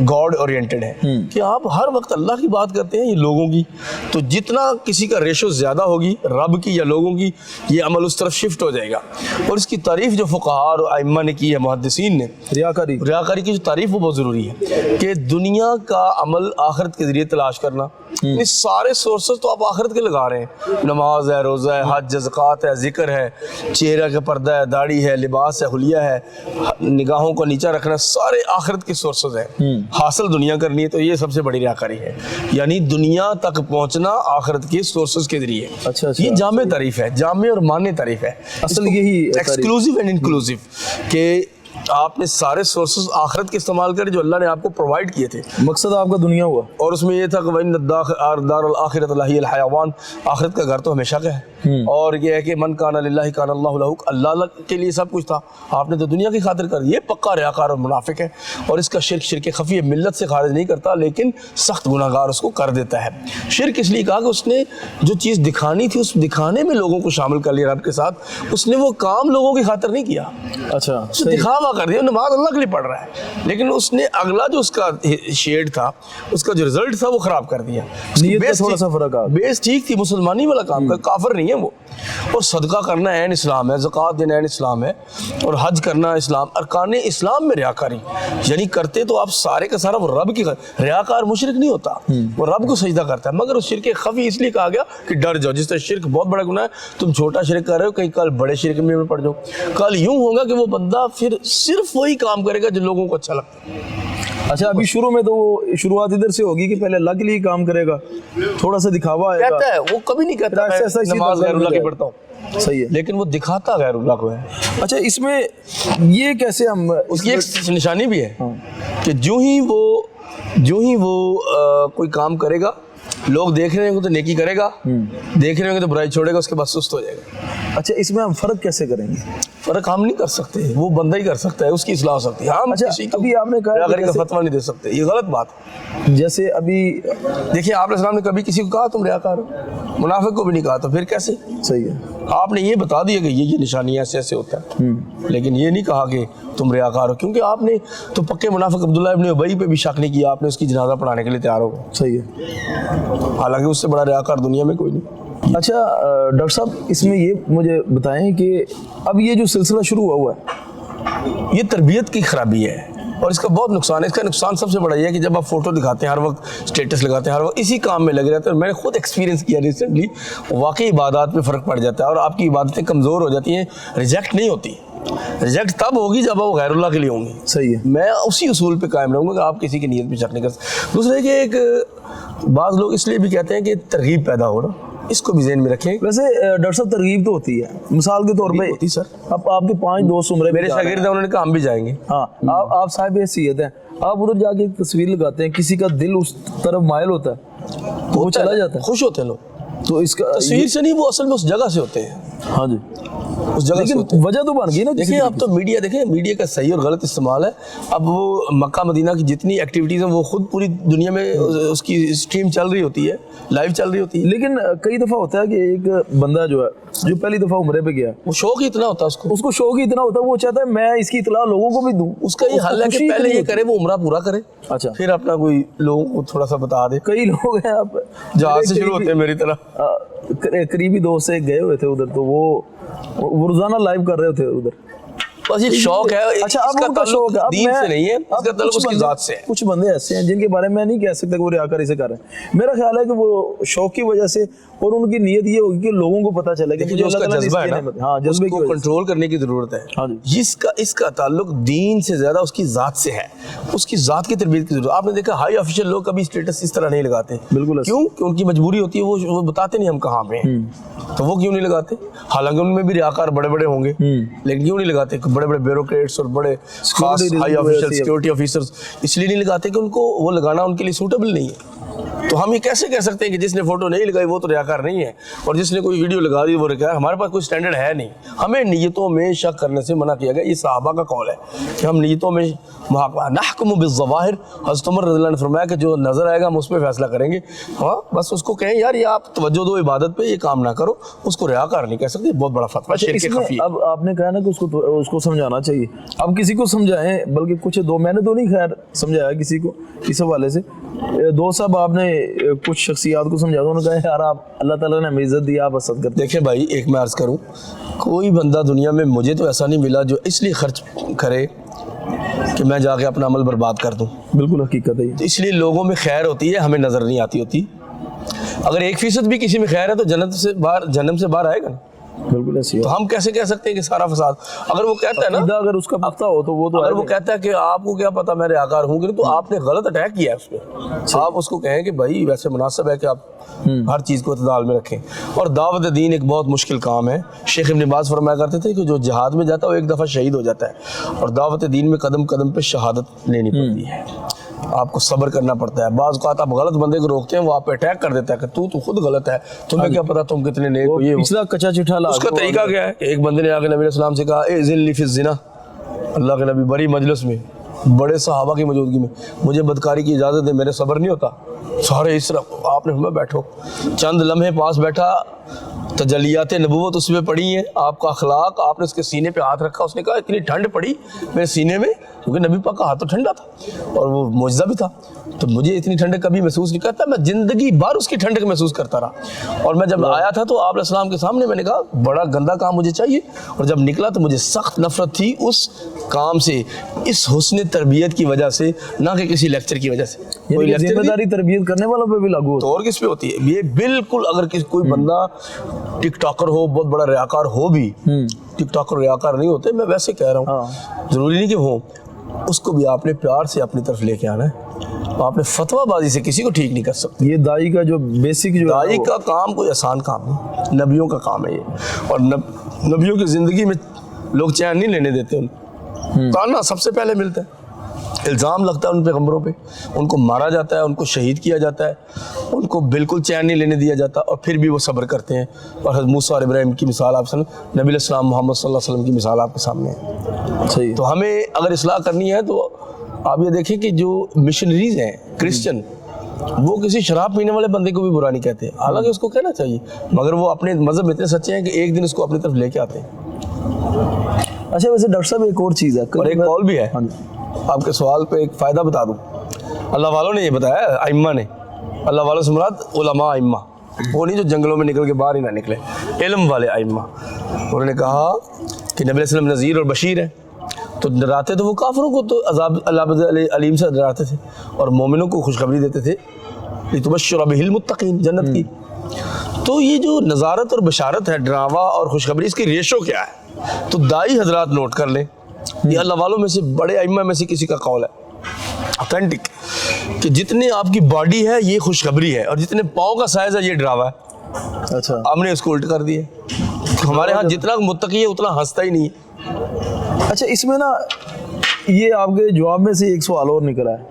God oriented ہے کہ آپ ہر وقت اللہ کی بات کرتے ہیں، یہ لوگوں کی، تو جتنا کسی کا ریشو زیادہ ہوگی رب کی یا لوگوں کی، یہ عمل اس طرف شفٹ ہو جائے گا۔ اور اس کی تعریف جو فقہاء اور ائمہ نے کی ہے، محدثین نے، ریاکاری کی جو تعریف وہ بہت ضروری ہے کہ دنیا کا عمل آخرت کے ذریعے تلاش کرنا۔ یہ سارے سورسز تو آپ آخرت کے لگا رہے ہیں، نماز ہے، روزہ ہے، حج، زکوٰۃ ہے، ذکر ہے، چہرہ کا پردہ ہے، داڑھی ہے، لباس ہے، حلیہ ہے، نگاہوں کو نیچا رکھنا، سارے آخرت کے سورسز ہیں۔ حاصل دنیا کرنی ہے تو یہ سب سے بڑی ریاکاری ہے، یعنی دنیا تک پہنچنا آخرت کے سورسز کے ذریعے۔ یہ جامع تعریف ہے، جامع اور مانع تعریف ہے، اصل یہی ایکسکلوسیو اینڈ انکلوسیو کہ آپ نے سارے سورسز آخرت کے استعمال کرے جو اللہ نے آپ کو پرووائڈ کیے تھے۔ مقصد آپ کا دنیا ہوا، اور اس میں یہ تھا کہ وَإِنَّ الدَّارَ الْآخِرَةَ لَهِيَ الْحَيَوَانُ، آخرت کا گھر تو ہمیشہ کا ہے، اور یہ ہے کہ من کان للہ کان اللہ لہ، اللہ کے لیے سب کچھ تھا، آپ نے تو دنیا کی خاطر کر۔ یہ پکا ریاکار اور منافق ہے، اور اس کا شرک خفی ملت سے خارج نہیں کرتا، لیکن سخت گناہ گار اس کو کر دیتا ہے۔ شرک اس لیے کہا کہ اس نے جو چیز دکھانی تھی اس دکھانے میں لوگوں کو شامل کر لیا رب کے ساتھ، اس نے وہ کام لوگوں کی خاطر نہیں کیا، اچھا دکھاوا کر دیا۔ نماز اللہ کے لیے پڑھ رہا ہے، لیکن اس نے اگلا جو اس کا شیڈ تھا، اس کا جو رزلٹ تھا وہ خراب کر دیا۔ تھوڑا سا فرق آ، بیس ٹھیک تھی، مسلمانی والا کام کا، کافر نہیں ہے وہ۔ اور صدقہ کرنا عین اسلام ہے، زکوٰۃ دینا عین اسلام ہے، اور حج کرنا اسلام، ارکان اسلام میں ریاکاری، یعنی کرتے تو آپ سارے کا سارا وہ رب کی، ریاکار مشرک نہیں ہوتا، وہ رب کو سجدہ کرتا ہے، مگر اس شرک خفی اس لیے کہا گیا کہ ڈر جاؤ۔ جس طرح شرک بہت بڑا گناہ ہے، تم چھوٹا شرک کر رہے ہو، کہیں کل بڑے شرک میں پڑ جاؤ، کل یوں ہوگا کہ وہ بندہ پھر صرف وہی کام کرے گا جو لوگوں کو اچھا لگتا ہے۔ اچھا، ابھی شروع میں تو وہ شروعات ادھر سے ہوگی کہ پہلے اللہ کے لیے کام کرے گا، تھوڑا سا دکھاوا کہتا ہے، وہ کبھی نہیں کہتا نماز غیر اللہ کی پڑھتا ہوں، صحیح ہے، لیکن وہ دکھاتا غیر اللہ کو ہے۔ اچھا، اس میں یہ کیسے ہم، اس کی ایک نشانی بھی ہے کہ جو ہی وہ کوئی کام کرے گا، لوگ دیکھ رہے ہوں گے تو نیکی کرے گا، دیکھ رہے ہوں گے تو برائی چھوڑے گا، اس کے بعد سست ہو جائے گا۔ اچھا، اس میں ہم فرق کیسے کریں گے؟ فرق ہم نہیں کر سکتے، وہ بندہ ہی کر سکتا ہے، اس کی اصلاح ہو سکتی ہے۔ ہم کسی کو ابھی آپ نے کہا کا فتویٰ نہیں دے سکتے، یہ غلط بات ہے۔ جیسے ابھی دیکھیے، آپ علیہ السلام نے کبھی کسی کو کہا تم ریاکار ہو، منافق کو بھی نہیں کہا، تو پھر کیسے؟ صحیح ہے، آپ نے یہ بتا دیا کہ یہ نشانی ایسے ایسے ہوتا ہے، لیکن یہ نہیں کہا کہ تم ریاکار ہو، کیونکہ آپ نے تو پکے منافق عبداللہ ابن ابی پہ بھی شک نہیں کیا، آپ نے اس کی جنازہ پڑھانے کے لیے تیار ہو گئے۔ صحیح ہے، حالانکہ اس سے بڑا ریاکار دنیا میں کوئی نہیں۔ اچھا ڈاکٹر صاحب، اس میں یہ مجھے بتائیں کہ اب یہ جو سلسلہ شروع ہوا ہے، یہ تربیت کی خرابی ہے، اور اس کا بہت نقصان ہے۔ اس کا نقصان سب سے بڑا یہ ہے کہ جب آپ فوٹو دکھاتے ہیں، ہر وقت اسٹیٹس لگاتے ہیں، ہر وقت اسی کام میں لگے رہتے ہیں، اور میں نے خود ایکسپیرینس کیا ریسنٹلی، واقعی عبادات میں فرق پڑ جاتا ہے، اور آپ کی عبادتیں کمزور ہو جاتی ہیں، ریجیکٹ نہیں ہوتی۔ ریجیکٹ تب ہوگی جب وہ غیر اللہ کے لیے ہوں گی۔ صحیح ہے، میں اسی اصول پہ قائم رہوں گا کہ آپ کسی کی نیت پہ شک نہیں کر سکتے۔ دوسرے کہ ایک بعض لوگ اس لیے بھی کہتے ہیں کہ ترغیب پیدا ہو رہا، اس کو بھی ذہن میں رکھیں۔ ویسے ڈاکٹر صاحب ترغیب تو ہوتی ہے، مثال کے طور پہ ہوتی سر، اب آپ کے 5 دوست عمرے میرے شاگرد ہیں، انہوں نے کہا ہم بھی جائیں گے، ہاں آپ صاحب حیثیت ہیں، آپ ادھر جا کے ایک تصویر لگاتے ہیں، کسی کا دل اس طرف مائل ہوتا ہے تو وہ چلا جاتا ہے، خوش ہوتے ہیں لوگ، تو اس کا تصویر سے نہیں، وہ اصل میں اس جگہ سے ہوتے ہیں۔ ہاں جی، اس جگہ سے وجہ تو بن گئی نا۔ دیکھیں اب تو میڈیا، دیکھیں میڈیا کا صحیح اور غلط استعمال ہے۔ اب وہ مکہ مدینہ کی جتنی ایکٹیویٹیز ہیں وہ خود پوری دنیا میں اس کی اسٹریم چل رہی ہوتی ہے، لائیو چل رہی ہوتی ہے، لیکن کئی دفعہ ہوتا ہے کہ ایک بندہ جو ہے جو پہلی دفعہ عمرے پہ گیا، وہ شوق ہی اتنا ہوتا ہے، اس کو شوق ہی اتنا ہوتا ہے، وہ چاہتا ہے میں اس کی اطلاع لوگوں کو بھی دوں۔ اس کا یہ حل ہے کہ پہلے یہ کرے، وہ عمرہ پورا کرے، اچھا پھر اپنا کوئی لوگوں کو تھوڑا سا بتا دے۔ کئی لوگ ہیں آپ جہاز سے شروع ہوتے ہیں میری طرح، قریبی دوست سے گئے ہوئے تھے ادھر، تو وہ روزانہ لائیو کر رہے تھے ادھر، بس یہ شوق ہے۔ اچھا، اب ان کا شوق ہے، دین سے نہیں ہے، اس کا تعلق اس کی ذات سے ہے۔ کچھ بندے ایسے ہیں جن کے بارے میں نہیں کہہ سکتا کہ وہ ریاکاری سے کر رہے ہیں، میرا خیال ہے کہ وہ شوق کی وجہ سے، اور ان کی نیت یہ ہوگی کہ لوگوں کو پتہ چلے کہ جو اس کا جذبہ ہے نا، ہاں جذبے کو کنٹرول کرنے کی ضرورت ہے۔ اس کا تعلق دین سے زیادہ اس کی ذات سے ہے، اس کی ذات کی تربیت کی ضرورت۔ آپ نے دیکھا ہائی آفیشل لوگ کبھی اسٹیٹس اس طرح نہیں لگاتے، بالکل، کیوں کہ ان کی مجبوری ہوتی ہے، وہ بتاتے نہیں ہم کہاں پہ ہیں، تو وہ کیوں نہیں لگاتے؟ حالانکہ ان میں بھی ریاکار بڑے بڑے ہوں گے، لیکن کیوں نہیں لگاتے؟ بڑے بڑے بیوروکریٹس اور بڑے خاص ہائی آفیشل سیکیورٹی آفیسرز اس لیے نہیں لگاتے کہ ان کو وہ لگانا ان کے لیے سوٹیبل نہیں ہے۔ تو ہم یہ کیسے کہہ سکتے ہیں کہ جس نے فوٹو نہیں لگائی وہ تو ریاکار نہیں ہے، اور جس نے کوئی ویڈیو لگا دی وہ ریاکار؟ ہمارے پاس کوئی سٹینڈرڈ ہے نہیں. ہمیں نیتوں میں شک کرنے سے منع کیا گیا. یہ صحابہ کا قول ہے کہ ہم نیتوں میں نحکم بالظواہر. حضرت عمر رضی اللہ عنہ نے فرمایا کہ جو نظر آئے گا ہم اس پہ فیصلہ کریں گے. ہاں بس اس کو کہیں یار یہ آپ توجہ دو عبادت پہ، یہ کام نہ کرو، اس کو ریاکار نہیں کہہ سکتے. بہت بڑا فتویٰ شرک خفی. اب آپ نے کہا نا کہ اس کو سمجھانا چاہیے. اب کسی کو سمجھائیں، بلکہ کچھ میں نے تو نہیں خیر سمجھایا کسی کو اس حوالے سے. دوست صاحب آپ نے کچھ شخصیات کو سمجھا دو، انہوں نے کہا یار آپ اللہ تعالیٰ نے ہمیں عزت دی، آپ حسد کرتے. دیکھیں بھائی ایک میں عرض کروں، کوئی بندہ دنیا میں مجھے تو ایسا نہیں ملا جو اس لیے خرچ کرے کہ میں جا کے اپنا عمل برباد کر دوں. بالکل حقیقت ہے. اس لیے لوگوں میں خیر ہوتی ہے، ہمیں نظر نہیں آتی ہوتی. اگر 1% بھی کسی میں خیر ہے تو جہنم سے باہر آئے گا نا. بالکل ایسی ہے. تو ہم کیسے کہہ سکتے ہیں کہ سارا فساد؟ اگر وہ کہتا ہے نا، عقیدہ اگر اس کا پختہ ہو تو وہ تو اگر وہ کہتا ہے کہ آپ کو کیا پتا میں ریاکار ہوں کہ نہیں، تو آپ نے غلط اٹیک کیا ہے اس پہ. آپ اس کو کہیں کہ بھائی ویسے مناسب ہے کہ آپ ہر چیز کو اعتدال میں رکھیں. اور دعوت دین ایک بہت مشکل کام ہے. شیخ ابن باز فرمایا کرتے تھے کہ جو جہاد میں جاتا ہے وہ ایک دفعہ شہید ہو جاتا ہے، اور دعوت دین میں قدم قدم پہ شہادت لینی پڑتی ہے. آپ کو صبر کرنا پڑتا ہے. بعض اوقات آپ غلط بندے کو روکتے ہیں، وہ آپ پہ اٹیک کر دیتا ہے کہ تو خود غلط ہے، تمہیں کیا پتا تم کتنے نیک ہو. یہ پچھلا کچا چٹھا لا. اس کا طریقہ کیا ہے کہ ایک بندے نے آ کے نبی علیہ السلام سے کہا اذن لی فی الزنا. اللہ کے نبی بڑی مجلس میں، بڑے صحابہ کی موجودگی میں، مجھے بدکاری کی اجازت دے، میرے صبر نہیں ہوتا. سارے اس طرح آپ نے فرمایا بیٹھو. چند لمحے پاس بیٹھا، تجلیات نبوت اس میں پڑھی ہیں، آپ کا اخلاق. آپ نے اس کے سینے پہ ہاتھ رکھا، اس نے کہا اتنی ٹھنڈ پڑی میرے سینے میں، کیونکہ نبی پاک کا ہاتھ تو ٹھنڈا تھا اور وہ معجزہ بھی تھا. تو مجھے اتنی ٹھنڈک کبھی محسوس نہیں کرتا، میں زندگی بھر اس کی ٹھنڈک محسوس کرتا رہا. اور میں جب آیا تھا تو آپ علیہ السلام کے سامنے میں نے کہا بڑا گندا کام مجھے چاہیے، اور جب نکلا تو مجھے سخت نفرت تھی اس کام سے، اس حسن تربیت کی وجہ سے، نہ کہ کسی لیکچر کی وجہ سے. کوئی ذمہ داری تربیت کرنے والوں پہ بھی لاگو تو اور کس پہ ہوتی ہے یہ؟ بالکل. اگر کوئی بندہ ٹک ٹاکر ہو، بہت بڑا ریاکار ہو بھی، ٹک ٹاکر ریاکار نہیں ہوتے، میں ویسے کہہ رہا ہوں، ضروری نہیں کہ ہوں، اس کو بھی آپ نے پیار سے اپنی طرف لے کے آنا ہے. آپ نے فتویٰ بازی سے کسی کو ٹھیک نہیں کر سکتے. یہ دائی کا جو بیسک جو دائی کا کام کوئی آسان کام نہیں، نبیوں کا کام ہے یہ. اور نبیوں کی زندگی میں لوگ چین نہیں لینے دیتے. ان تانا سب سے پہلے ملتا ہے، الزام لگتا ہے ان پیغمبروں پہ، ان کو مارا جاتا ہے، ان کو شہید کیا جاتا ہے، ان کو بالکل چین نہیں لینے دیا جاتا، اور پھر بھی وہ صبر کرتے ہیں. اور حضرت موسیٰ اور ابراہیم کی مثال آپ نبی علیہ السلام محمد صلی اللہ علیہ وسلم کی مثال آپ کے سامنے ہے. صحیح. تو ہمیں اگر اصلاح کرنی ہے تو آپ یہ دیکھیں کہ جو مشنریز ہیں کرسچن، وہ کسی شراب پینے والے بندے کو بھی برا نہیں کہتے، حالانکہ اس کو کہنا چاہیے، مگر وہ اپنے مذہب میں اتنے سچے ہیں کہ ایک دن اس کو اپنی طرف لے کے آتے ہیں. اچھا ویسے ڈاکٹر صاحب ایک اور چیز ہے، اور ایک قول بھی ہے. آپ کے سوال پہ ایک فائدہ بتا دوں. اللہ والوں نے یہ بتایا، ائمہ نے. اللہ والوں سے مراد علماء ائمہ، وہ نہیں جو جنگلوں میں نکل کے باہر ہی نہ نکلے، علم والے ائمہ. انہوں نے کہا کہ نبی علیہ السلام نذیر اور بشیر ہے، تو ڈراتے تو وہ کافروں کو تو عذاب اللہ علیم سے ڈراتے تھے، اور مومنوں کو خوشخبری دیتے تھے لِتُبَشِّرَ بِهِ الْمُتَّقِينَ، جنت کی. تو یہ جو نظارت اور بشارت ہے، ڈراوا اور خوشخبری، اس کی ریشو کیا ہے؟ تو دائی حضرات نوٹ کر لیں، یہ اللہ والوں میں سے بڑے ائمہ میں سے کسی کا قول ہے اوتھینٹک، کہ جتنے آپ کی باڈی ہے یہ خوشخبری ہے، اور جتنے پاؤں کا سائز ہے یہ ڈراوا ہے. اچھا ہم نے اس کو الٹ کر دیا. ہمارے ہاں جتنا متقی ہے اتنا ہنستا ہی نہیں ہے. اچھا اس میں نا یہ آپ کے جواب میں سے ایک سوال اور نکلا ہے.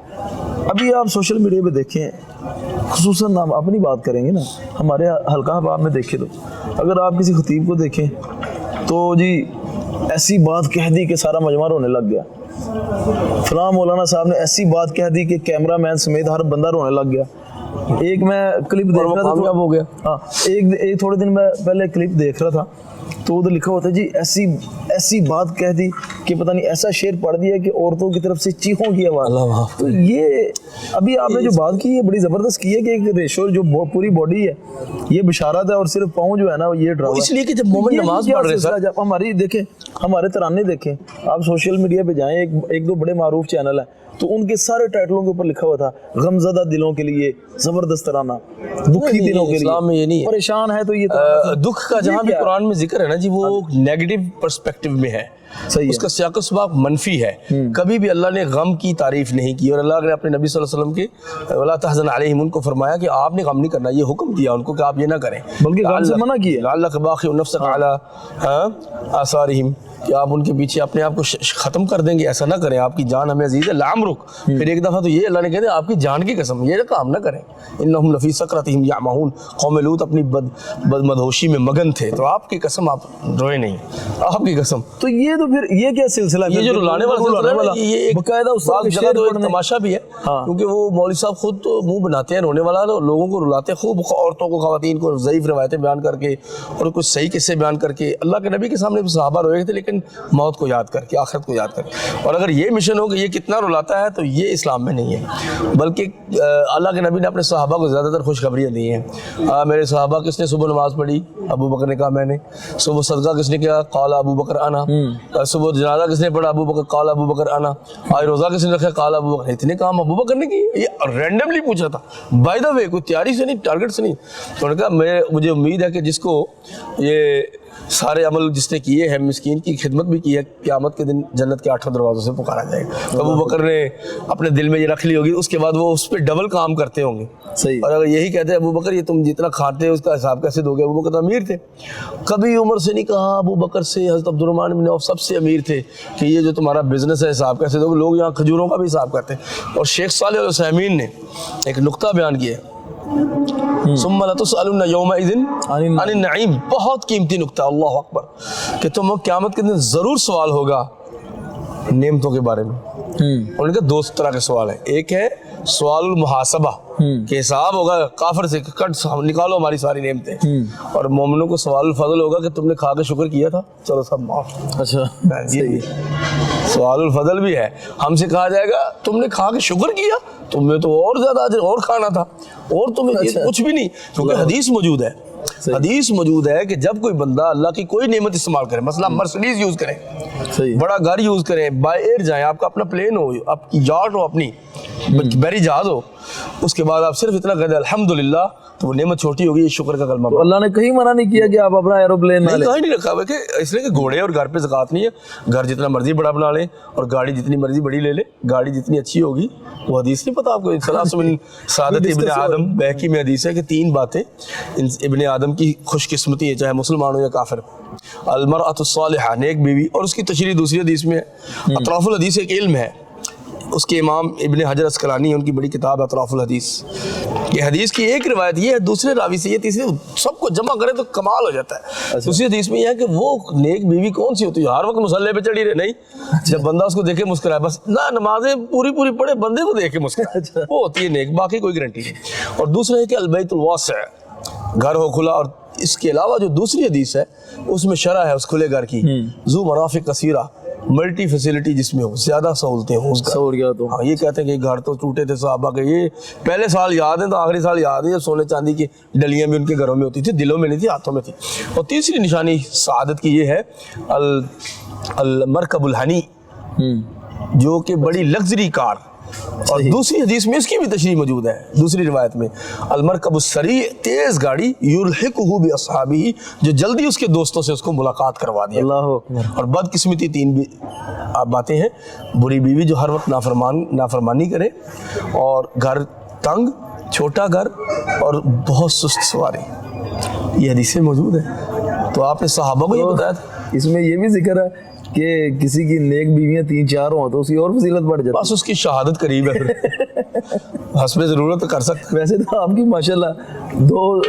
ابھی آپ سوشل میڈیا پہ دیکھیں، خصوصاً ہم اپنی بات کریں گے نا، ہمارے حلقہ احباب میں دیکھیں تو اگر آپ کسی خطیب کو دیکھیں تو جی ایسی بات کہہ دی کہ سارا مجمع رونے لگ گیا، فلاں مولانا صاحب نے ایسی بات کہہ دی کہ کیمرہ مین سمیت ہر بندہ رونے لگ گیا. ایک میں کلپ دیکھ رہا تھا، کامیاب ہو گیا. ہاں ایک تھوڑے دن میں پہلے کلپ دیکھ رہا تھا تو ادھر لکھا ہوتا ہے جی ایسی بات کہہ دی کہ پتہ نہیں ایسا شعر پڑھ دیا کہ عورتوں کی طرف سے چیخوں کی آواز. تو یہ ابھی آپ نے جو بات کی ہے بڑی زبردست کی ہے کہ ایک ریشو جو پوری باڈی ہے یہ بشارت ہے، اور صرف پاؤں جو ہے نا یہ ڈراوا. اس لیے کہ جب مومن نماز پڑھ رہے ہیں، جب ہماری دیکھیں ہمارے ترانے دیکھیں، آپ سوشل میڈیا پہ جائیں، ایک دو بڑے معروف چینل ہیں تو ان کے سارے ٹائٹلوں کے اوپر لکھا ہوا تھا غمزدہ دلوں کے لیے زبردست ترانہ، دکھی دلوں کے اسلام میں یہ نہیں لیے ہے. پریشان ہے تو یہ دکھ کا جہاں بھی قرآن میں ذکر ہے نا جی، وہ نیگیٹو پرسپیکٹو میں ہے، اس کا سیاق و سباق منفی ہے. کبھی بھی اللہ نے غم کی تعریف نہیں کی، اور اللہ نے اپنے نبی صلی اللہ علیہ وسلم کے وَلَا تَحْزَنْ عَلَيْهِمْ ان کو فرمایا کہ آپ نے غم نہیں کرنا، یہ حکم دیا ان کو کہ آپ یہ نہ کریں، بلکہ غم سے منع کیا. لَعَلَّكَ بَاخِعٌ نَفْسَكَ عَلَىٰ آثَارِهِمْ کہ آپ ان کے پیچھے اپنے آپ کو ختم کر دیں گے. ایسا نہ کریں, آپ کی جان ہمیں عزیز ہے. لعمرک, پھر ایک دفعہ تو یہ اللہ نے کہہ دیا آپ کی جان کی قسم, یہ کام نہ کریں. انہم لفی سکرتہم یعمہون, قوم لوط اپنی مدہوشی میں مگن تھے, تو آپ کی قسم آپ روئے نہیں, آپ کی قسم. تو یہ تو پھر یہ کیا سلسلہ ہے؟ یہ جو رلانے والا یہ ایک باقاعدہ بعض جگہ تو ایک تماشا بھی ہے, کیونکہ وہ مولوی صاحب خود تو منہ بناتے ہیں رونے والا, لوگوں کو رلاتے خوب, عورتوں کو خواتین کو ضعیف روایتیں بیان کر کے اور کچھ صحیح قصے بیان کر کے. اللہ کے نبی کے سامنے صحابہ روئے تھے, لیکن موت کو یاد کر کے, آخرت کو یاد کر کے. اور اگر یہ مشن ہو کہ یہ کتنا رلاتا ہے تو یہ اسلام میں نہیں ہے, بلکہ اللہ کے نبی نے اپنے صحابہ کو زیادہ تر خوشخبریاں دی ہیں. میرے صحابہ کس نے صبح نماز پڑھی؟ ابو بکر نے کہا میں نے. صبح صدقہ کس نے کیا؟ قال ابو بکر انا. صبح جنازہ کس نے پڑھا؟ ابو بکر. قال ابو بکر انا. آج روزہ کس نے رکھا؟ قال ابو بکر. اتنے کام ابو بکر نے کی. یہ رینڈملی پوچھا تھا, بائی دا وے, کوئی تیاری سے نہیں, ٹارگٹ سے نہیں. تو انہوں نے کہا مجھے امید ہے کہ جس کو یہ سارے عمل جس نے کیے ہیں, مسکین کی خدمت بھی کی ہے, قیامت کے دن جنت کے 8 دروازوں سے پکارا جائے گا. ابو بکر نے اپنے دل میں یہ رکھ لی ہوگی, اس کے بعد وہ اس پہ ڈبل کام کرتے ہوں گے. صحیح. اور اگر یہی کہتے ہیں ابو بکر یہ تم جتنا کھاتے ہو اس کا حساب کیسے دو گے؟ ابو بکر تو امیر تھے, کبھی عمر سے نہیں کہا ابو بکر سے, حضرت عبد الرحمن بن عوف سب سے امیر تھے کہ یہ جو تمہارا بزنس ہے حساب کیسے دو گے؟ لوگ یہاں کھجوروں کا بھی حساب کرتے ہیں. اور شیخ صالح العثیمین نے ایک نقطہ بیان کیا ہے, ثم لتسألن یومئذ عن النعیم, بہت قیمتی نقطہ, اللہ اکبر, کہ تم قیامت کے دن ضرور سوال ہوگا نعمتوں کے بارے میں. ان کے 2 طرح کے سوال ہیں. ایک ہے سوال المحاسبہ, کہ حساب ہوگا کافر سے, کٹ نکالو ہماری ساری نعمتیں. اور مومنوں کو سوال الفضل ہوگا کہ تم نے کھا کے شکر کیا تھا, چلو سب معاف. اچھا, سوال الفضل بھی ہے. ہم سے کہا جائے گا تم نے کھا کے شکر کیا, تمہیں تو اور زیادہ اجر اور کھانا تھا, اور تمہیں کچھ بھی نہیں. کیونکہ حدیث موجود ہے, حدیث موجود ہے کہ جب کوئی بندہ اللہ کی کوئی نعمت استعمال کرے, مثلا مرسڈیز یوز کریں, بڑا گھر یوز کریں, بائی ایئر جائیں, آپ کا اپنا پلین ہو, آپ کی یاٹ ہو, اپنی بحری جہاز ہو, اس کے بعد آپ صرف اتنا کہہ دیں الحمدللہ, تو وہ نعمت چھوٹی ہوگی, یہ شکر کا کلمہ. اللہ نے کہیں منع نہیں کیا کہ آپ اپنا ایروپلین نہ لیں, کہیں نہیں رکھا ہوا کہ اس لیے کہ گھوڑے اور گھر پہ زکوٰۃ نہیں ہے. گھر جتنا مرضی بڑا بنا لیں اور گاڑی جتنی مرضی بڑی لے لیں, گاڑی جتنی اچھی ہوگی. وہ حدیث نہیں پتا آپ کو, ثلاث من سعادت ابن آدم, بہقی میں حدیث ہے کہ 3 باتیں ابن آدم کی خوش قسمتی ہے, چاہے مسلمان ہو یا کافر. المرأۃ الصالحہ, نیک بیوی, اور اس کی تشریح دوسری حدیث میں ہے. اطراف الحدیث ایک علم ہے, اس کے امام ابن حجر اسقلانی, ان کی بڑی کتاب ہے اطراف الحدیث. یہ حدیث کی ایک روایت یہ ہے, دوسرے راوی سے یہ, تیسرے, سب کو جمع کرے تو کمال ہو جاتا ہے. دوسری حدیث میں یہ ہے کہ وہ نیک بیوی کون سی ہوتی ہے؟ ہر وقت مصلی پہ چڑھی رہے نہیں, جب بندہ اس کو دیکھے مسکرائے, بس نہ نمازیں پوری پڑھے, بندے کو دیکھ کے مسکرائے, وہ ہوتی ہے نیک, باقی کوئی گارنٹی نہیں. اور دوسرا ہے کہ البیت الواسع, گھر ہو کھلا. اور اس کے علاوہ جو دوسری حدیث ہے اس میں شرح ہے اس کھلے گھر کی, ذو مرافق کثیرہ, ملٹی فیسلٹی جس میں ہو, زیادہ سہولتیں ہوں اس کا. ہاں, یہ کہتے ہیں کہ گھر تو ٹوٹے تھے صحابہ کے, یہ پہلے سال یاد ہیں تو آخری سال یاد ہے, سونے چاندی کی ڈلیاں بھی ان کے گھروں میں ہوتی تھی, دلوں میں نہیں تھی, ہاتھوں میں تھی. اور تیسری نشانی سعادت کی یہ ہے المرکب الحنی, جو کہ بڑی لگژری کار. اور دوسری حدیث میں اس کی بھی تشریح موجود ہے, دوسری روایت میں, المرکب السریع, تیز گاڑی, یلحقہ باصحابہ, جو جلدی اس کے دوستوں سے اس کو ملاقات کروا دیا. اللہ اکبر. اور بدقسمتی 3 بھی باتیں ہیں, بری بیوی جو ہر وقت نافرمانی کرے, اور گھر تنگ, چھوٹا گھر, اور بہت سست سواری. یہ حدیثیں موجود ہیں. تو آپ نے صحابہ کو یہ بتایا تھا. اس میں یہ بھی ذکر ہے کہ کسی کی نیک بیویاں 3-4 ہوں تو اس کی اور فضیلت بڑھ جاتی ہے, بس اس کی شہادت قریب ہے, حسب ضرورت کر سکتے. ویسے تو آپ کی ماشاءاللہ 2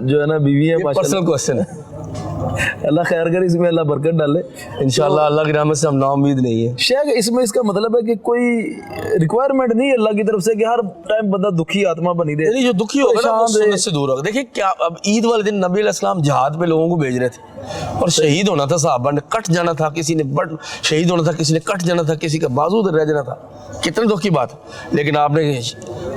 جو ہے نا بیویاں, پرسنل کوسچن ہے, اللہ خیر کرے, اس میں اللہ برکت ڈالے انشاءاللہ. اللہ کی رحمت سے ہم نا امید نہیں ہے. شیخ, اس میں اس کا مطلب ہے کہ کوئی ریکوائرمنٹ نہیں ہے اللہ کی طرف سے کہ ہر ٹائم بندہ دکھی آتما بنی رہے, یعنی جو دکھی ہوگا نا وہ سنت سے دور ہوگا. دیکھیں کیا, اب عید والے دن نبی علیہ السلام جہاد پہ لوگوں کو بھیج رہے تھے, اور شہید ہونا تھا, صحابہ نے کٹ جانا تھا, کسی نے شہید ہونا تھا, کسی نے کٹ جانا تھا, کسی کا بازو ادھر رہ جانا تھا. کتنے دکھ کی بات. لیکن آپ نے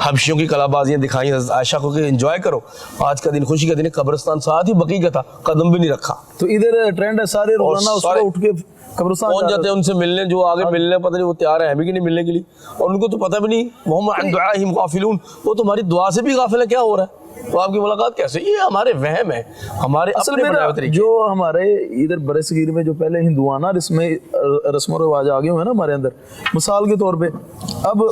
حبشیوں کی کلا بازیاں دکھائیں عائشہ کو کہ انجوائے کرو, آج کا دن خوشی کا دن ہے. قبرستان ساتھ ہی بقیع کا تھا, قدم بھی نہیں رکھا. تو ادھر ٹرینڈ ہے, سارے روزانہ اس کو اٹھ کے قبرستان پہنچ جاتے ہیں ان سے ملنے, جو آگے ملنے پتہ نہیں وہ تیار ہیں بھی کہ نہیں ملنے کے لیے, اور ان کو تو پتہ بھی نہیں, وہم عن دعائہم غافلون, وہ تمہاری دعا سے بھی غافل ہے, کیا ہو رہا ہے. تو آپ کی ملاقات کیسے؟ یہ ہمارے وہم ہے، ہمارے اصل اپنے میں بنائے ہوئے طریقے۔ جو ہمارے ادھر برِ صغیر میں جو پہلے ہندوانہ رسم و رواج آگے ہوئے نا ہمارے اندر، مثال کے طور پہ اب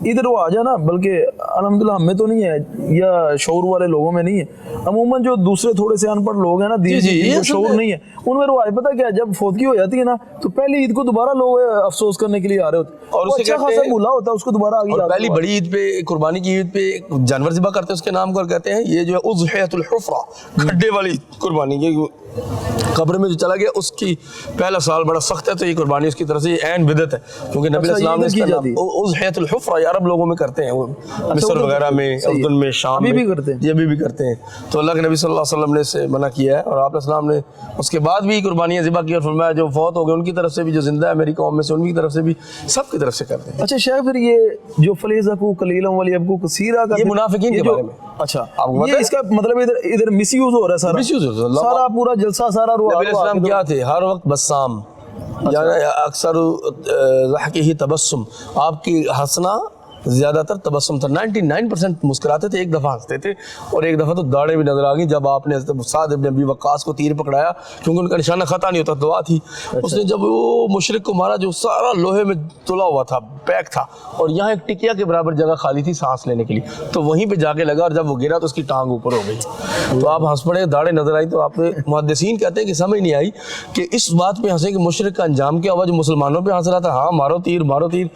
ادھر وہ آ جائے نا، بلکہ الحمدللہ ہم میں تو نہیں ہے یا شعور والے لوگوں میں نہیں ہے، عموماً جو دوسرے تھوڑے سے ان پڑھ لوگ ہیں نا، دین جن کو شعور نہیں ہے، ان میں رواج پتہ کیا ہے، جب فوتگی ہو جاتی ہے نا تو پہلی عید کو دوبارہ لوگ افسوس کرنے کے لیے آ رہے ہوتے ہیں، اور اچھا خاصا بھولا ہوتا ہے اس کو دوبارہ آگے اور پہلی بڑی عید پہ، قربانی کی عید پہ جانور ذبح کرتے ہیں اس کے نام کو کہتے ہیں یہ جو ہے اضحیۃ الحفرہ، کھڈے والی قربانی، یہ قبر میں جو چلا گیا اس کی پہلا سال بڑا سخت ہے تو یہ قربانی اس کی طرف سے یہ عین بدعت ہے، کیونکہ نبی علیہ السلام نے اس کا نام اضحیۃ الحفرہ، یہ عرب لوگوں میں کرتے ہیں، وہ مصر وغیرہ میں، اردن میں، شام میں یہ ابھی بھی کرتے ہیں، تو اللہ کے نبی صلی اللہ علیہ وسلم نے اسے منع کیا ہے، اور آپ علیہ السلام نے اس کے بعد بھی قربانیاں ذبح کی اور فرمایا جو فوت ہو گئے ان کی طرف سے بھی، جو زندہ ہے میری قوم میں سے ان کی طرف سے بھی، سب کی طرف سے کرتے ہیں۔ اچھا شیخ، پھر یہ جو فلیذکو قلیلا ولیبکو کثیرا کا، یہ منافقین کے بارے میں، اچھا یہ اس کا مطلب ادھر مس یوز ہو رہا ہے، سارا پورا جلسہ سارا نبی علیہ السلام کیا تھے؟ ہر وقت بسام، یعنی اکثر ضحکہ ہی تبسم، آپ کی ہنسنا زیادہ تر تبسم تھا، 99% مسکراتے تھے، ایک دفعہ ہنستے تھے، اور ایک دفعہ تو داڑھیں بھی نظر آ گئی جب آپ نے سعد بن ابی وقاص کو تیر پکڑایا، کیونکہ ان کا نشانہ خطا نہیں ہوتا، دعا تھی، اس نے جب وہ مشرک کو مارا جو سارا لوہے میں تلا ہوا تھا، پیک تھا، اور یہاں ایک ٹکیا کے برابر جگہ خالی تھی سانس لینے کے لیے، تو وہیں پہ جا کے لگا، اور جب وہ گرا تو اس کی ٹانگ اوپر ہو گئی، تو آپ ہنس پڑے، داڑھیں نظر آئی، تو آپ محدثین کہتے ہیں کہ سمجھ نہیں آئی کہ اس بات پہ ہنسے کہ مشرک کا انجام کیا ہوا جو مسلمانوں پہ ہنس رہا تھا، ہاں مارو تیر مارو تیر،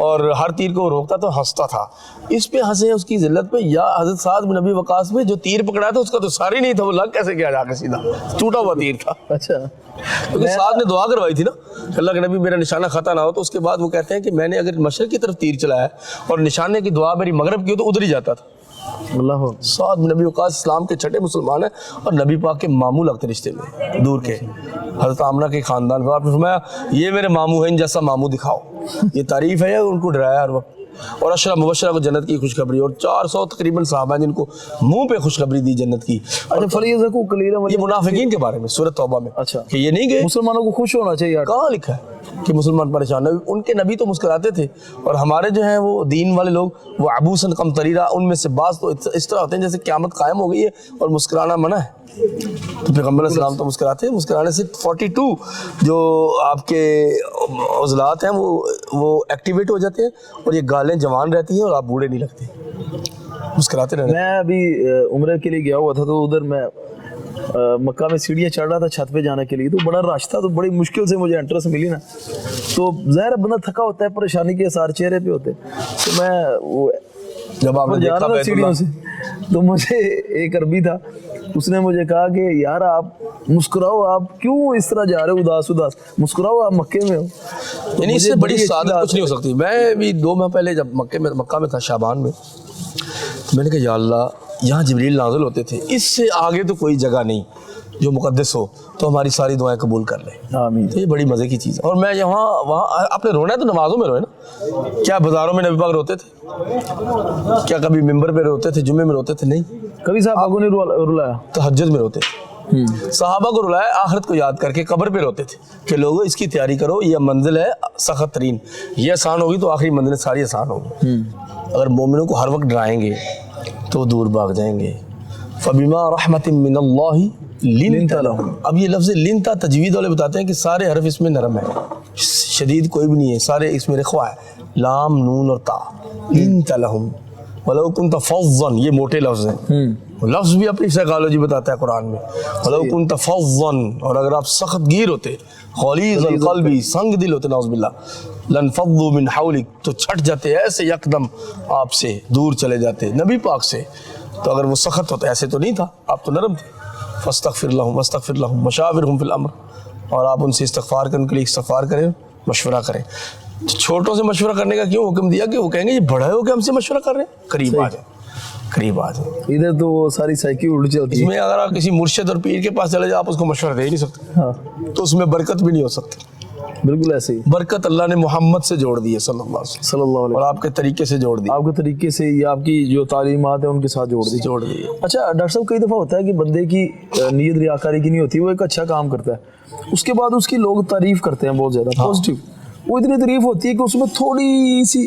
اور ہر تیر کو روکتا تو ہنستا تھا، اس پہ ہنسے اس کی ذلت پہ، یا حضرت سعد بن ابی وقاص پہ جو تیر پکڑا تھا اس کا تو ساری نہیں تھا، وہ لگ کیسے گیا جا کے سیدھا، ٹوٹا ہوا تیر تھا۔ اچھا کیونکہ سعد نے دعا کروائی تھی نا کہ اللہ کے نبی میرا نشانہ خطا نہ ہو، تو اس کے بعد وہ کہتے ہیں کہ میں نے اگر مشرق کی طرف تیر چلایا اور نشانے کی دعا میری مغرب کی ہو تو ادھر ہی جاتا تھا۔ اللہ سعد بن ابی وقاص اسلام کے چھٹے مسلمان ہیں اور نبی پاک کے ماموں لگتے رشتے میں، دور کے، حضرت آمنہ کے خاندان، آپ نے فرمایا یہ میرے ماموں ہیں، ان جیسا ماموں دکھاؤ، یہ تعریف ہے، ان کو ڈرایا ہر وقت، اور عشرہ مبشرہ کو جنت کی خوشخبری، اور 400 تقریباً صحابہ جن کو منہ پہ خوشخبری دی جنت کی۔ اچھا فلیذکو قلیلا، یہ منافقین کے بارے میں سورۃ توبہ میں، اچھا کہ یہ نہیں گئے، مسلمانوں کو خوش ہونا چاہیے، کہاں لکھا ہے کہ مسلمان پریشان؟ ان کے نبی تو مسکراتے تھے، اور ہمارے جو ہیں وہ دین والے لوگ وہ عبوساً قمطریرا، ان میں سے بعض تو اس طرح ہوتے ہیں جیسے قیامت قائم ہو گئی ہے اور مسکرانا منع ہے، تو پیغمبر علیہ السلام تو مسکراتے ہیں، مسکرانے سے 42 جو آپ کے عضلات ہیں وہ ایکٹیویٹ ہو جاتے ہیں، اور یہ گالیں جوان رہتی ہیں اور آپ بوڑھے نہیں لگتے، مسکراتے رہتے ہیں۔ میں ابھی عمرے کے لیے گیا ہوا تھا، تو ادھر میں مکہ میں سیڑھیاں چڑھ رہا تھا چھت پہ جانے کے لیے، تو بڑا رش تھا، تو بڑی مشکل سے مجھے انٹرس ملی نا، تو ظاہر بندہ تھکا ہوتا ہے، پریشانی کے اثار چہرے پہ ہوتے ہیں، تو میں وہ جب آپ نے جا دیکھا رہا تھا بیت سیڑھیوں اللہ، سے، تو مجھے ایک عربی تھا، اس نے مجھے کہا کہ یار آپ مسکراؤ، آپ کیوں اس طرح جا رہے ہو اداس، مسکراؤ، آپ مکے میں ہو، یعنی اس سے بڑی سعادت کچھ نہیں ہو سکتی۔ میں بھی 2 ماہ پہلے جب مکہ میں تھا شعبان میں، تو میں نے کہا یا اللہ یہاں جبریل نازل ہوتے تھے، اس سے آگے تو کوئی جگہ نہیں جو مقدس ہو، تو ہماری ساری دعائیں قبول کر لیں، آمین۔ تو یہ بڑی مزے کی چیز ہے۔ اور میں وہاں آپ نے رونا ہے تو نمازوں میں روئے نا، کیا بازاروں میں نبی پاک روتے تھے؟ کیا کبھی ممبر پہ روتے تھے، جمعے میں روتے تھے؟ نہیں، کبھی صاحب کو نہیں رلایا، تہجد میں روتے تھے، صحابہ کو رلایا آخرت کو یاد کر کے، قبر پہ روتے تھے کہ لوگوں اس کی تیاری کرو، یہ منزل ہے سخت ترین، یہ آسان ہوگی تو آخری منزل ساری آسان ہوگی، اگر مومنوں کو ہر وقت ڈرائیں گے تو دور بھاگ جائیں گے۔ فَبِمَا رَحْمَةٍ مِّنَ اللَّهِ لِنْتَ لَهُمْ، اب یہ لفظ لنتا تجوید والے بتاتے ہیں کہ سارے حرف اس میں نرم ہے، شدید کوئی بھی نہیں ہے، سارے اس میں رخوہ ہے، لام نون اور تا، لنت لہم وَلَوْ كُنْتَ فَظًّا، یہ موٹے لفظ ہیں، لفظ بھی اپنی سائیکالوجی بتاتا ہے قرآن میں، وَلَوْ كُنْتَ فَظًّا، اور اگر آپ سخت گیر ہوتے، غلیظ القلب، سنگ دل ہوتے، نعوذ باللہ، لَنْفَضُّوا مِنْ حَوْلِكَ، تو چھٹ جاتے ایسے یکدم آپ سے دور چلے جاتے نبی پاک سے، تو اگر وہ سخت ہوتا ایسے تو نہیں تھا، آپ تو نرم تھے، فاستغفر لهم واستغفر لهم وشاورهم في الامر، اور آپ ان سے استغفار کرنے کے لیے استغفار کریں، مشورہ کریں۔ چھوٹوں سے مشورہ کرنے کا کیوں حکم دیا کہ وہ کہیں گے یہ بڑے ہو کے ہم سے مشورہ کر رہے ہیں، قریب آ جائیں، قریب آ جائیں۔ ادھر تو وہ ساری سائیکی الٹ چلتی اس ہے، میں اگر آپ کسی مرشد اور پیر کے پاس چلے جائیں آپ اس کو مشورہ دے ہی نہیں سکتے، ہاں تو اس میں برکت بھی نہیں ہو سکتی۔ بالکل ایسے ہی، برکت اللہ نے محمد سے جوڑ دی ہے صلی اللہ علیہ وسلم، صلی اللہ علیہ اور آپ کے طریقے سے جوڑ دی، آپ کے طریقے سے یا آپ کی جو تعلیمات ہیں ان کے ساتھ جوڑ دی۔ اچھا ڈاکٹر صاحب، کئی دفعہ ہوتا ہے کہ بندے کی نیت ریاکاری کی نہیں ہوتی، وہ ایک اچھا کام کرتا ہے، اس کے بعد اس کی لوگ تعریف کرتے ہیں بہت زیادہ پازیٹیو، وہ اتنی تعریف ہوتی ہے کہ اس میں تھوڑی سی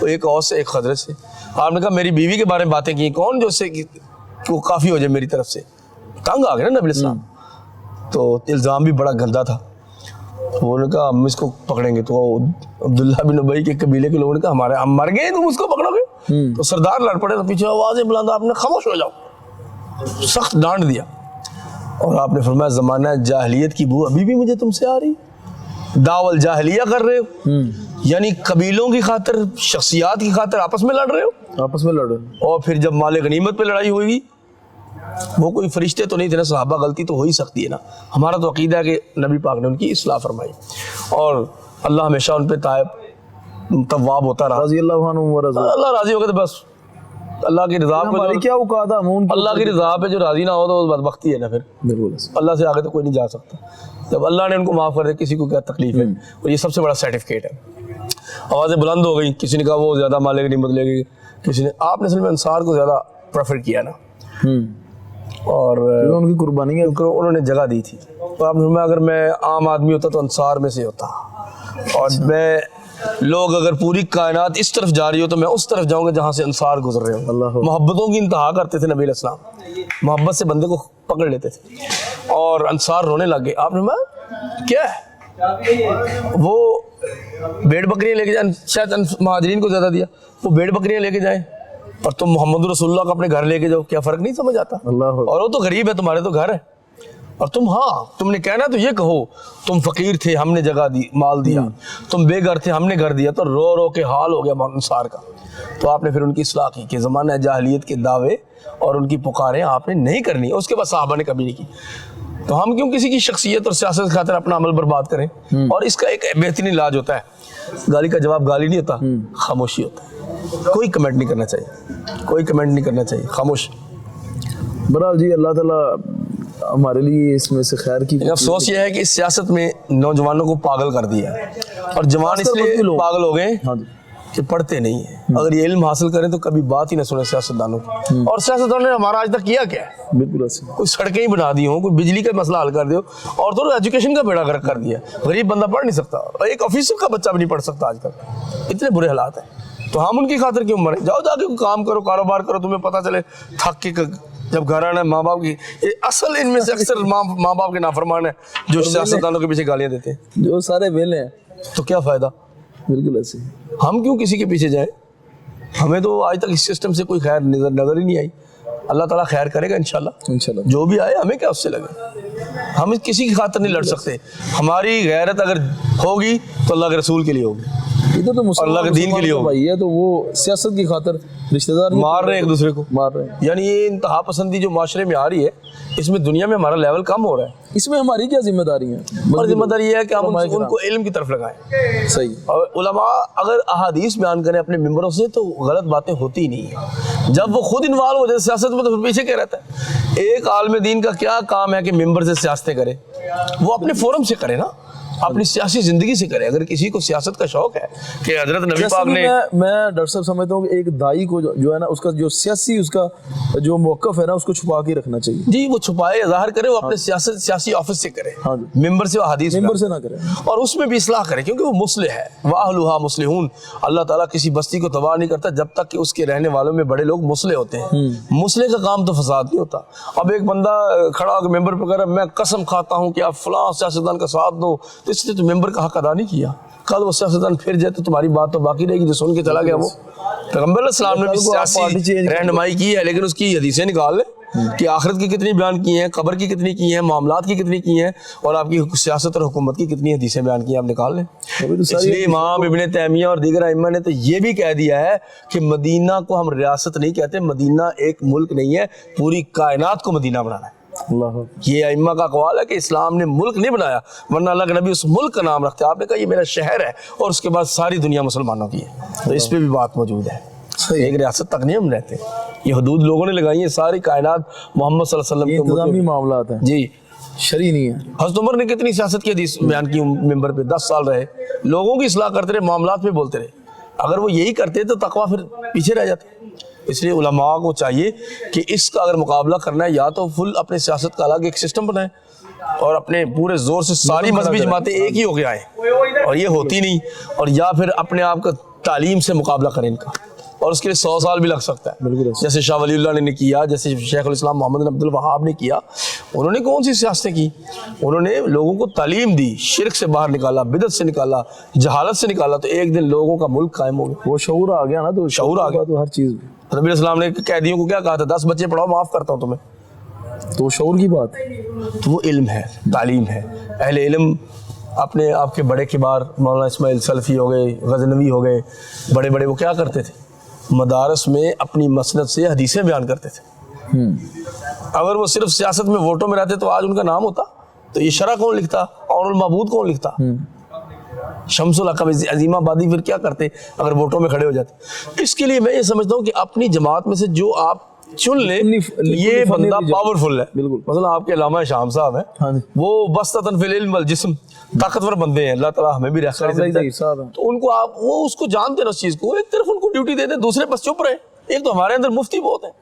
وہ ایک اوس سے ایک خزرج سے. آپ نے کہا میری بیوی کے بارے میں باتیں کی, کون جو سے وہ کافی ہو جائے میری طرف سے. تنگ آ گیا نا نبی اسلام. تو الزام بھی بڑا گندا تھا. انہوں نے کہا ہم اس کو پکڑیں گے. تو عبداللہ بن ابی کے قبیلے کے لوگوں نے کہا ہم مر گئے تم اس کو پکڑو گے. تو سردار لڑ پڑے, تو پیچھے آوازیں بلند, آپ نے خاموش ہو جاؤ, سخت ڈانٹ دیا. اور آپ نے فرمایا زمانہ جاہلیت کی بو ابھی بھی مجھے تم سے آ رہی, دعوال جاہلیہ کر رہے ہو, یعنی قبیلوں کی خاطر, شخصیات کی خاطر آپس میں لڑ رہے ہو. آپس میں لڑ رہے ہیں. اور پھر جب مال غنیمت پہ لڑائی ہوئی, وہ کوئی فرشتے تو نہیں تھے نا صحابہ, غلطی تو ہو ہی سکتی ہے نا. ہمارا تو عقیدہ ہے کہ نبی پاک نے ان کی اصلاح فرمائی اور اللہ ہمیشہ ان پہ تواب ہوتا رہا. رضی اللہ عنہ ورضوا. اللہ راضی ہو گئے تو بس اللہ کی رضا پہ, ہماری کیا اوقات ہے, اللہ کی رضا پہ جو راضی نہ ہو تو بدبختی ہے نا. پھر بالکل اللہ سے آگے تو کوئی نہیں جا سکتا. جب اللہ نے ان کو معاف کر دیا, کسی کو کیا تکلیف ہے, اور یہ سب سے بڑا سرٹیفکیٹ ہے. آوازیں بلند ہو گئی, کسی نے کہا وہ زیادہ مال غنیمت لے گی, کسی نے, آپ نے اصل میں انصار کو زیادہ پریفر کیا نا, اور ان کی قربانی انہوں نے جگہ دی تھی. تو آپ نے, اگر میں عام آدمی ہوتا تو انصار میں سے ہوتا, اور میں لوگ اگر پوری کائنات اس طرف جا رہی ہو تو میں اس طرف جاؤں گا جہاں سے انصار گزر رہے ہوں. محبتوں کی انتہا کرتے تھے نبی علیہ السلام, محبت سے بندے کو پکڑ لیتے تھے, اور انصار رونے لگ گئے. آپ نے کہا کیا ہے, وہ بھیڑ بکریاں لے کے جائیں, شاید مہاجرین کو زیادہ دیا, وہ بھیڑ بکریاں لے کے جائیں, اور تم محمد رسول اللہ کو اپنے گھر لے کے جاؤ, کیا فرق نہیں سمجھ آتا. اور وہ تو غریب ہے, تمہارے تو گھر ہے, اور تم نے کہنا تو یہ کہو تم فقیر تھے, ہم نے جگہ دی, مال دیا, تم بے گھر تھے, ہم نے گھر دیا. تو رو رو کے حال ہو گیا انصار کا. تو آپ نے پھر ان کی اصلاح کی کہ زمانہ جاہلیت کے دعوے اور ان کی پکاریں آپ نے نہیں کرنی. اس کے بعد صحابہ نے کبھی نہیں کی. تو ہم کیوں کسی کی شخصیت اور سیاست کی خاطر اپنا عمل برباد کریں. اور اس کا ایک بہترین علاج ہوتا ہے, گالی کا جواب گالی نہیں ہوتا, خاموشی ہوتا ہے. کوئی کمنٹ نہیں کرنا چاہیے, کوئی کمنٹ نہیں کرنا چاہیے, خاموش. بہرحال جی, اللہ تعالیٰ ہمارے لیے اس میں سے خیر کی. افسوس یہ ہے کہ اس سیاست میں نوجوانوں کو پاگل کر دیا ہے, اور جوان اس لیے پاگل ہو گئے کہ پڑھتے نہیں ہیں. اگر یہ علم حاصل کریں تو کبھی بات ہی نہ سنیں سیاستدانوں کی. اور سیاستدانوں نے ہمارا آج تک کیا کیا ہے؟ بالکل ایسے, کوئی سڑکیں ہی بنا دی ہوں, کوئی بجلی کا مسئلہ حل کر دیو, اور تو ایجوکیشن کا بیڑا غرق کر دیا. غریب بندہ پڑھ نہیں سکتا, ایک آفیسر کا بچہ بھی نہیں پڑھ سکتا آج کل. اتنے برے حالات ہیں. تو ہم ان کی خاطر کیوں مریں؟ جاؤ جا کے کام کرو, کاروبار کرو, تمہیں پتہ چلے تھک کے جب گھر آنا ہے. ماں باپ کی اصل ان میں سے اکثر ماں باپ کے نافرمان ہیں جو سیاستدانوں کے پیچھے گالیاں دیتے ہیں, جو سارے ویلے ہیں. تو کیا فائدہ. بالکل ایسے, ہم کیوں کسی کے پیچھے جائیں؟ ہمیں تو آج تک اس سسٹم سے کوئی خیر نظر ہی نہیں آئی. اللہ تعالیٰ خیر کرے گا انشاءاللہ. جو بھی آئے ہمیں کیا اس سے لگے. ہم کسی کی خاطر نہیں لڑ سکتے. ہماری غیرت اگر ہوگی تو اللہ کے رسول کے لیے ہوگی, ادھر تو اللہ کے دین کے لیے بھائی ہے, تو وہ سیاست کی خاطر رشتہ دار مار رہے ہیں ایک دوسرے کو, مار رہے ہیں. یعنی یہ انتہا پسندی جو معاشرے میں آ رہی ہے, اس میں دنیا میں ہمارا لیول کم ہو رہا ہے. اس میں ہماری کیا ذمہ داری ہے؟ اور ذمہ داری یہ ہے کہ ہم ان کو علم کی طرف لگائیں. صحیح. اور علماء اگر احادیث بیان کریں اپنے ممبروں سے تو غلط باتیں ہوتی ہی نہیں ہیں. جب وہ خود انوالو ہو جائے سیاست میں تو پھر پیچھے کیا رہتا ہے. ایک عالم دین کا کیا کام ہے کہ ممبر سے سیاستیں کرے؟ وہ اپنے فورم سے کرے نا, اپنی سیاسی زندگی سے کرے. اگر کسی کو سیاست کا شوق ہے کہ حضرت نبی پاک نے, میں ڈاکٹر صاحب سمجھتا ہوں کہ ایک دائی کو جو ہے نا, اس کا جو سیاسی اس کا جو موقف ہے نا, اس کو چھپا کے رکھنا چاہیے. جی وہ چھپائے ظاہر کرے, وہ اپنے سیاسی آفس سے کرے, ممبر سے حدیث ممبر سے نہ کرے, اور اس میں بھی اصلاح کرے, کیونکہ وہ مصلح ہے. وَأَهْلُهَا مُصْلِحُونَ. اللہ تعالیٰ کسی بستی کو تباہ نہیں کرتا جب تک کہ اس کے رہنے والوں میں بڑے لوگ مصلح ہوتے ہیں. مصلح کا کام تو فساد نہیں ہوتا. اب ایک بندہ کھڑا ہو کے ممبر پہ کہہ رہا ہے میں قسم کھاتا ہوں کہ آپ فلاں سیاستدان کا ساتھ دو, تو اس نے تو ممبر کا حق ادا نہیں کیا. کل وہ سیاستدان پھر جائے تو تمہاری بات تو باقی رہے گی, جو سن کے چلا گیا وہ. پیغمبر علیہ السلام نے بھی سیاسی رہنمائی کی ہے, لیکن اس کی حدیثیں نکال لیں کہ آخرت کی کتنی بیان کی ہیں, قبر کی کتنی کی ہیں, معاملات کی کتنی کی ہیں, اور آپ کی سیاست اور حکومت کی کتنی حدیثیں بیان کی ہیں, آپ نکال لیں. اس لیے امام ابن تیمیہ اور دیگر ائمہ نے تو یہ بھی کہہ دیا ہے کہ مدینہ کو ہم ریاست نہیں کہتے, مدینہ ایک ملک نہیں ہے, پوری کائنات کو مدینہ بنانا ہے. یہ ائمہ کا اقوال ہے کہ اسلام نے ملک نہیں بنایا, ورنہ اللہ کے نبی اس ملک کا نام رکھتے. آپ نے کہا یہ میرا شہر ہے, اور اس کے بعد ساری دنیا مسلمانوں کی ہے, تو اس پہ بھی بات موجود ہے. ایک ریاست تک نہیں ہم رہتے, یہ حدود لوگوں نے لگائی ہیں. ساری کائنات محمد صلی اللہ علیہ وسلم کے انتظامی معاملات ہیں جی, شرعی نہیں ہے. حضرت عمر نے کتنی سیاست کی حدیث بیان کی ممبر پہ, 10 سال رہے, لوگوں کی اصلاح کرتے رہے, معاملات پہ بولتے رہے. اگر وہ یہی کرتے تو تقویٰ پھر پیچھے رہ جاتا. اس لیے علماء کو چاہیے کہ اس کا اگر مقابلہ کرنا ہے, یا تو فل اپنے سیاست کا الگ ایک سسٹم بنائیں, اور اپنے پورے زور سے ساری مذہبی جماعتیں ایک ہی ہو کے آئیں, اور یہ ہوتی نہیں, اور یا پھر اپنے آپ کا تعلیم سے مقابلہ کریں ان کا، اور اس کے لیے 100 سال بھی لگ سکتا ہے، بالکل جیسے شاہ ولی اللہ نے کیا، جیسے شیخ الاسلام محمد بن عبد الوہاب نے کیا۔ انہوں نے کون سی سیاستیں کی؟ انہوں نے لوگوں کو تعلیم دی، شرک سے باہر نکالا، بدعت سے نکالا، جہالت سے نکالا، تو ایک دن لوگوں کا ملک قائم ہو گیا، وہ شعور آ گیا نا، تو شعور آ گیا تو ہر چیز، نبی علیہ السلام نے قیدیوں کو کیا کہا تھا؟ 10 بچے پڑھاؤ، معاف کرتا ہوں تمہیں۔ تو وہ شعور کی بات، تو وہ علم ہے، تعلیم ہے۔ اہل علم اپنے آپ کے بڑے کبار مولانا اسماعیل سلفی ہو گئے، غزنوی ہو گئے، بڑے بڑے، وہ کیا کرتے تھے؟ مدارس میں اپنی مسند سے حدیثیں بیان کرتے تھے۔ اگر وہ صرف سیاست میں ووٹوں میں رہتے تو آج ان کا نام ہوتا؟ تو یہ شرح کون لکھتا اور المعبود کون لکھتا؟ شمس الحق عظیم آبادی پھر کیا کرتے اگر ووٹوں میں کھڑے ہو جاتے؟ اس کے لیے میں یہ سمجھتا ہوں کہ اپنی جماعت میں سے جو آپ چن لیں یہ بندہ پاورفل ہے۔ بالکل، مثلا آپ کے علامہ شام صاحب ہیں، وہ بسطۃ فی العلم والجسم، طاقتور بندے ہیں، اللہ تعالیٰ ہمیں بھی رہا ہے، تو ان کو آپ وہ اس کو جانتے ہیں اس چیز کو، ایک طرف ان کو ڈیوٹی دے دیں، دوسرے بس چپ رہے۔ ایک تو ہمارے اندر مفتی بہت ہیں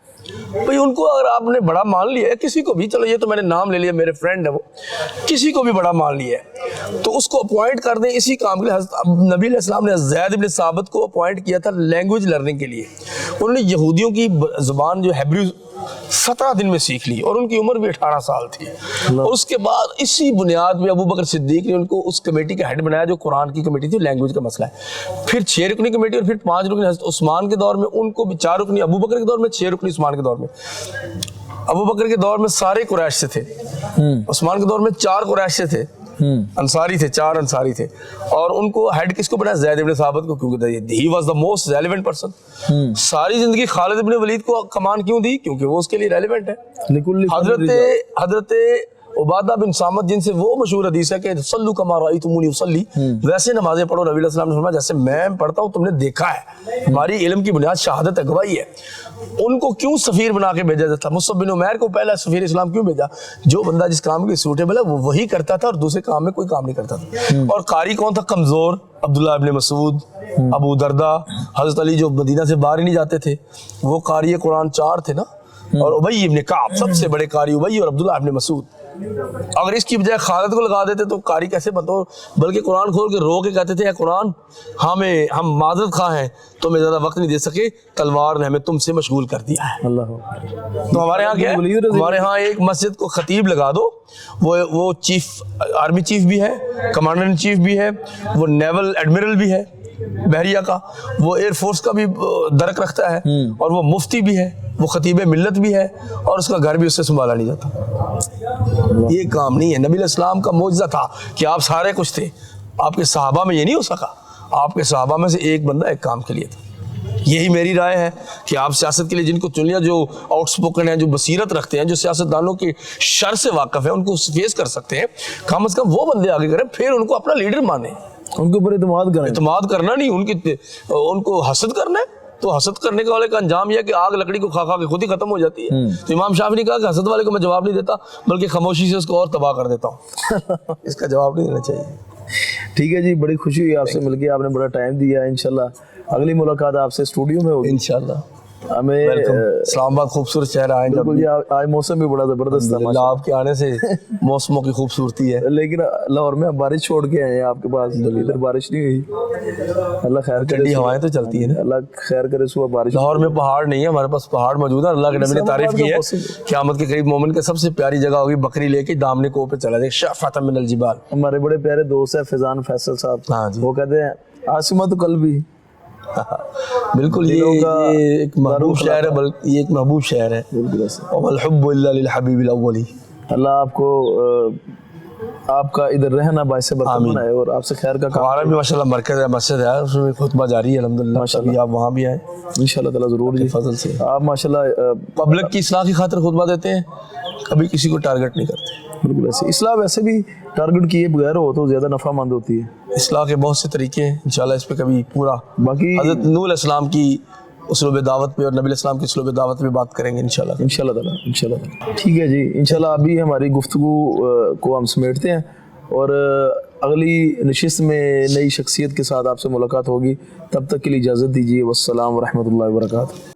بھئی، ان کو اگر آپ نے بڑا مان لیا ہے، کسی کو بھی، چلو یہ تو میں نے نام لے لیا، میرے فرینڈ ہے وہ، کسی کو بھی بڑا مان لیا ہے تو اس کو اپوائنٹ کر دیں اسی کام کے لیے۔ حضرت نبی علیہ السلام نے زید بن ثابت کو اپوائنٹ کیا تھا لینگویج لرننگ کے لیے۔ انہوں نے یہودیوں کی زبان جو ہیبریو 17 دن میں سیکھ لی، اور ان کی عمر بھی 18 سال تھی، اور اس کے بعد اسی بنیاد پہ ابو بکر صدیق نے ان کو اس کمیٹی کا ہیڈ بنایا جو قرآن کی کمیٹی تھی، لینگویج کا مسئلہ ہے۔ پھر 6 رکنی کمیٹی، اور پھر 5 رکنی حضرت عثمان کے دور میں، ان کو بھی 4 رکنی ابو بکر کے دور میں، 6 رکنی عثمان کے دور میں۔ ابو بکر کے دور میں سارے قریش سے تھے، عثمان کے دور میں 4 قریش سے تھے، انصاری تھے، 4 انصاری تھے، اور ان کو ہیڈ کس کو بنایا؟ زید بن ثابت کو، کیونکہ he was the most relevant person. ساری زندگی خالد بن ولید کو کمان کیوں دی؟ کیونکہ وہ اس کے لیے ریلیونٹ ہے۔ حضرت عبادہ بن صامت، جن سے وہ مشہور حدیث ہے کہ صلو کما رأیتمونی اصلی، ویسے نمازیں پڑھو، نبی علیہ السلام نے فرمایا جیسے میں پڑھتا ہوں تم نے دیکھا ہے۔ ہماری علم کی بنیاد شہادت ہے، گواہی ہے۔ ان کو کیوں سفیر بنا کے بھیجا جاتا؟ مصعب بن عمیر کو پہلا سفیر اسلام کیوں بھیجا؟ جو بندہ جس کام کے سوٹیبل ہے وہ وہی کرتا تھا، اور دوسرے کام میں کوئی کام نہیں کرتا تھا۔ اور قاری کون تھا؟ کمزور، عبداللہ ابن مسعود، ابو دردہ، حضرت علی جو مدینہ سے باہر ہی نہیں جاتے تھے، وہ قاری قرآن 4 تھے نا، اور ابی ابن کعب، سب سے بڑے قاری ابی اور عبداللہ ابن مسعود۔ اگر اس کی بجائے خالد کو لگا دیتے تو قاری کیسے بنتا؟ بلکہ قرآن کھول کے رو کے کہتے تھے، اے قرآن ہم معذرت خواہ ہیں، تمہیں زیادہ وقت نہیں دے سکے، تلوار نے ہمیں تم سے مشغول کر دیا ہے۔ تو ہمارے ہاں کیا ہے؟ ہمارے ہاں ایک مسجد کو خطیب لگا دو، وہ چیف آرمی چیف بھی ہے، کمانڈر ان چیف بھی ہے، وہ نیول ایڈمرل بھی ہے بحریہ کا، وہ ایئر فورس کا بھی درک رکھتا ہے، اور وہ مفتی بھی ہے، وہ خطیب ملت بھی ہے، اور اس کا گھر بھی اس سے سنبھالا نہیں جاتا۔ یہ کام نہیں ہے۔ نبی علیہ السلام کا معجزہ تھا کہ آپ سارے کچھ تھے، آپ کے صحابہ میں یہ نہیں ہو سکا، آپ کے صحابہ میں سے ایک بندہ ایک کام کے لیے تھا۔ یہی میری رائے ہے کہ آپ سیاست کے لیے جن کو چن لیا، جو آؤٹ سپوکن ہیں، جو بصیرت رکھتے ہیں، جو سیاستدانوں کے شر سے واقف ہیں، ان کو فیس کر سکتے ہیں، کم از کم وہ بندے آگے کریں، پھر ان کو اپنا لیڈر مانیں، ان کے اوپر اعتماد کرنا نہیں، ان کو حسد کرنا ہے تو حسد کرنے والے کا انجام یہ ہے کہ آگ لکڑی کو کھا کھا کے خود ہی ختم ہو جاتی ہے۔ تو امام شافعی نے کہا کہ حسد والے کو میں جواب نہیں دیتا، بلکہ خاموشی سے اس کو اور تباہ کر دیتا ہوں، اس کا جواب نہیں دینا چاہیے۔ ٹھیک ہے جی، بڑی خوشی ہوئی آپ سے مل کے، آپ نے بڑا ٹائم دیا۔ انشاءاللہ اگلی ملاقات آپ سے اسٹوڈیو میں ہوگی انشاءاللہ۔ ہمیں اسلام آباد خوبصورت شہر آئے، بالکل جی، آج موسم بھی بڑا زبردست تھا، اللہ آپ کے آنے سے موسموں کی خوبصورتی ہے، لیکن لاہور میں بارش چھوڑ کے آئے ہیں آپ کے پاس، ادھر بارش نہیں ہوئی۔ اللہ خیر کرے، ٹھنڈی ہوائیں تو چلتی ہیں، اللہ خیر کرے، صبح بارش۔ لاہور میں پہاڑ نہیں ہے، ہمارے پاس پہاڑ موجود ہے، اللہ کے نبی نے تعریف کی ہے قیامت کے قریب مومن کے سب سے پیاری جگہ ہوگی بکری لے کے دامنے کو پہ چلا جائے، شعفۃ من الجبال۔ ہمارے بڑے پیارے دوست ہیں فیضان فیصل صاحب، وہ کہتے ہیں آسمہ تو کل بھی، بالکل یہ ایک محبوب شہر ہے، بلکہ یہ ایک محبوب شہر ہے، والحب الا للحبیب الاولی۔ اللہ آپ کو آپ کا ادھر رہنا باعث برکت بنائے، اور آپ سے خیر کا کام۔ ہمارا بھی ماشاءاللہ مرکز ہے، مسجد ہے، اس میں خطبہ جاری ہے الحمدللہ، ماشاءاللہ آپ وہاں بھی آئیں انشاءاللہ تعالیٰ، ضرور جی، فضل سے۔ آپ ماشاءاللہ پبلک کی اصلاح کی خاطر خطبہ دیتے ہیں، کبھی کسی کو ٹارگٹ نہیں کرتے۔ بالکل ایسے اصلاح ویسے بھی ٹارگٹ کیے بغیر ہو تو زیادہ نفع مند ہوتی ہے۔ اصلاح کے بہت سے طریقے ہیں، انشاءاللہ اس پہ کبھی پورا باقی حضرت نوح علیہ السلام کی اسلوب دعوت پہ اور نبی علیہ السلام کی اسلوب دعوت پہ بات کریں گے انشاءاللہ تعالیٰ۔ ٹھیک ہے جی، انشاءاللہ ابھی ہماری گفتگو کو ہم سمیٹتے ہیں، اور اگلی نشست میں نئی شخصیت کے ساتھ آپ سے ملاقات ہوگی، تب تک کے لیے اجازت دیجیے، والسلام ورحمۃ اللہ وبرکاتہ۔